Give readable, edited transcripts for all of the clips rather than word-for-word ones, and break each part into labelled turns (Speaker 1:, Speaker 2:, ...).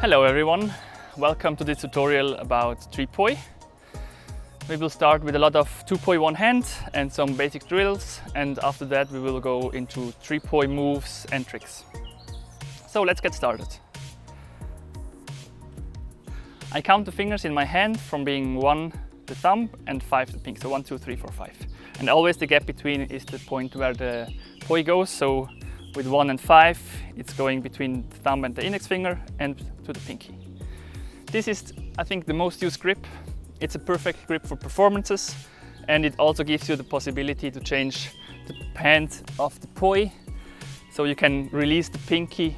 Speaker 1: Hello everyone, welcome to this tutorial about 3-poi. We will start with a lot of 2-poi one hand and some basic drills, and after that we will go into 3-poi moves and tricks. So let's get started. I count the fingers in my hand from being 1 the thumb and 5 the pinky, so 1, 2, 3, 4, 5. And always the gap between is the point where the poi goes, so with 1 and 5 it's going between the thumb and the index finger and to the pinky. This is, I think, the most used grip. It's a perfect grip for performances, and it also gives you the possibility to change the hand of the poi, so you can release the pinky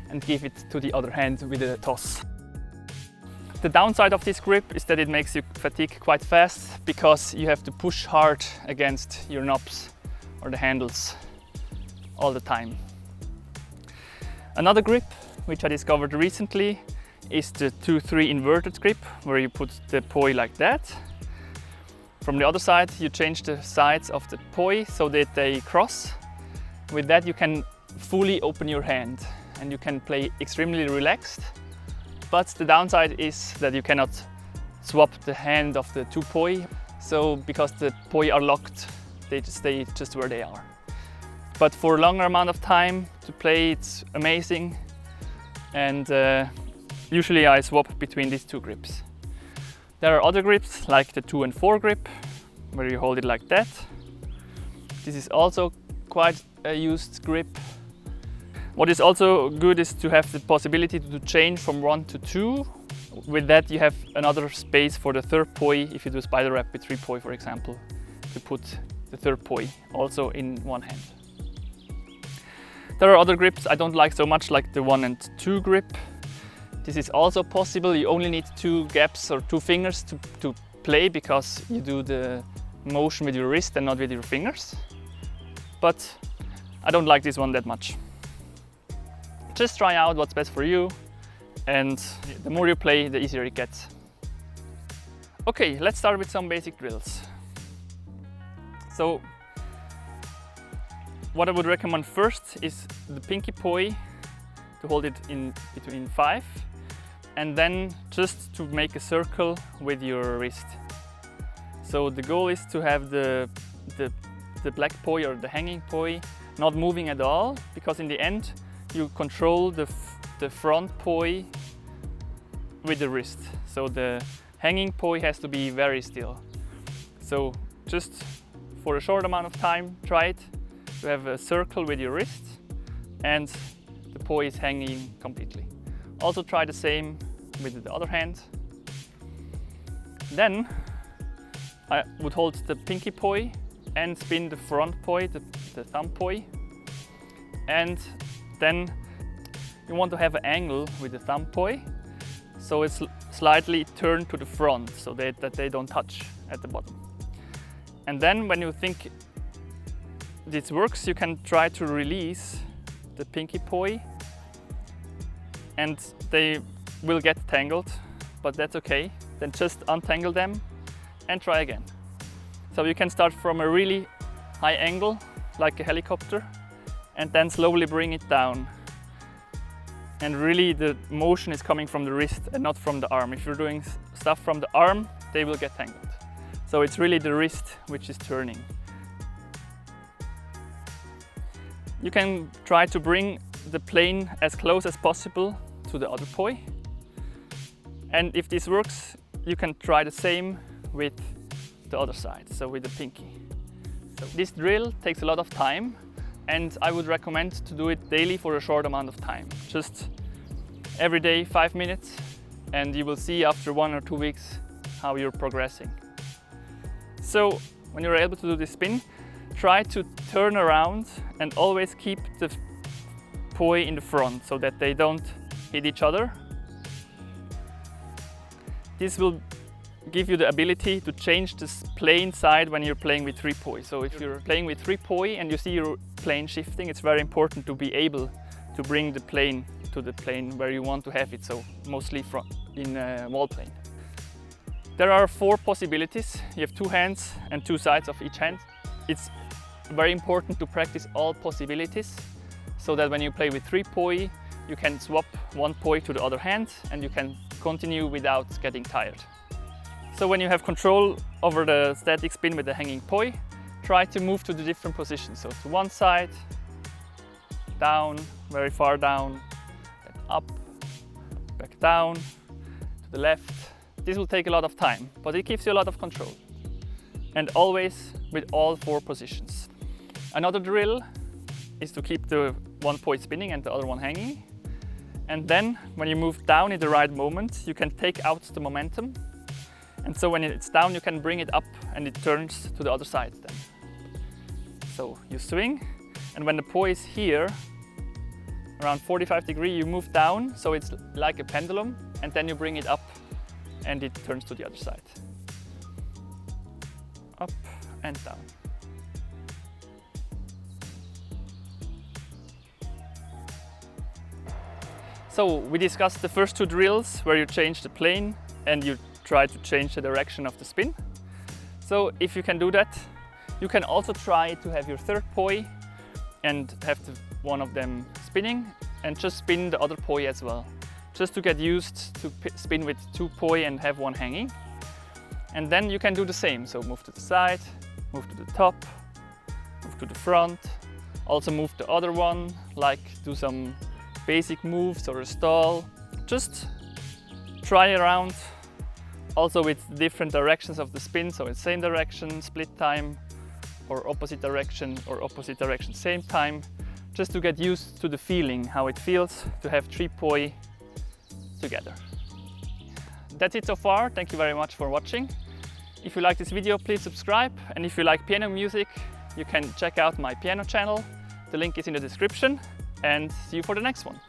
Speaker 1: and give it to the other hand with a toss. The downside of this grip is that it makes you fatigue quite fast, because you have to push hard against your knobs or the handles all the time. Another grip which I discovered recently is the 2-3 inverted grip, where you put the poi like that. From the other side you change the sides of the poi so that they cross. With that you can fully open your hand and you can play extremely relaxed. But the downside is that you cannot swap the hand of the two poi, so because the poi are locked, they just stay just where they are. But for a longer amount of time to play, it's amazing, and usually I swap between these two grips. There are other grips like the 2 and 4 grip, where you hold it like that. This is also quite a used grip. What is also good is to have the possibility to change from 1 to 2. With that you have another space for the third poi, if you do spider wrap with 3-poi for example, to put the third poi also in one hand. There are other grips I don't like so much, like the 1 and 2 grip. This is also possible. You only need 2 gaps or 2 fingers to play, because you do the motion with your wrist and not with your fingers. But I don't like this one that much. Just try out what's best for you, and the more you play, the easier it gets. Okay, let's start with some basic drills. So what I would recommend first is the pinky poi, to hold it in between 5, and then just to make a circle with your wrist. So the goal is to have the black poi or the hanging poi not moving at all, because in the end you control the front poi with the wrist. So the hanging poi has to be very still. So just for a short amount of time, try it to have a circle with your wrist and the poi is hanging completely. Also try the same with the other hand. Then I would hold the pinky poi and spin the front poi, the thumb poi, and then you want to have an angle with the thumb poi, so it's slightly turned to the front, so that they don't touch at the bottom. And then when you think this works, you can try to release the pinky poi, and they will get tangled, but that's okay. Then just untangle them and try again. So you can start from a really high angle, like a helicopter, and then slowly bring it down. And really the motion is coming from the wrist and not from the arm. If you're doing stuff from the arm, they will get tangled. So it's really the wrist which is turning. You can try to bring the plane as close as possible to the other poi. And if this works, you can try the same with the other side, so with the pinky. So this drill takes a lot of time, and I would recommend to do it daily for a short amount of time. Just every day 5 minutes, and you will see after 1 or 2 weeks how you're progressing. So when you're able to do this spin, try to turn around and always keep the poi in the front so that they don't hit each other. This will give you the ability to change this plane side when you're playing with 3-poi. So if you're playing with 3-poi and you see your plane shifting, it's very important to be able to bring the plane to the plane where you want to have it, so mostly in a wall plane. There are 4 possibilities. You have 2 hands and 2 sides of each hand. It's very important to practice all possibilities, so that when you play with 3-poi, you can swap one poi to the other hand and you can continue without getting tired. So when you have control over the static spin with the hanging poi, try to move to the different positions. So to one side, down, very far down, then up, back down, to the left. This will take a lot of time, but it gives you a lot of control. And always with all 4 positions. Another drill is to keep the one poi spinning and the other one hanging. And then when you move down in the right moment, you can take out the momentum. And so when it's down, you can bring it up and it turns to the other side then. So you swing, and when the poi is here, around 45 degrees, you move down, so it's like a pendulum, and then you bring it up and it turns to the other side. Up and down. So we discussed the first 2 drills where you change the plane and you try to change the direction of the spin. So if you can do that, you can also try to have your third poi and have one of them spinning and just spin the other poi as well. Just to get used to spin with 2 poi and have one hanging. And then you can do the same. So move to the side, move to the top, move to the front. Also move the other one, like do some basic moves or a stall. Just try around. Also with different directions of the spin, so it's same direction, split time, or opposite direction, same time. Just to get used to the feeling, how it feels to have 3 poi together. That's it so far. Thank you very much for watching. If you like this video, please subscribe. And if you like piano music, you can check out my piano channel. The link is in the description. And see you for the next one.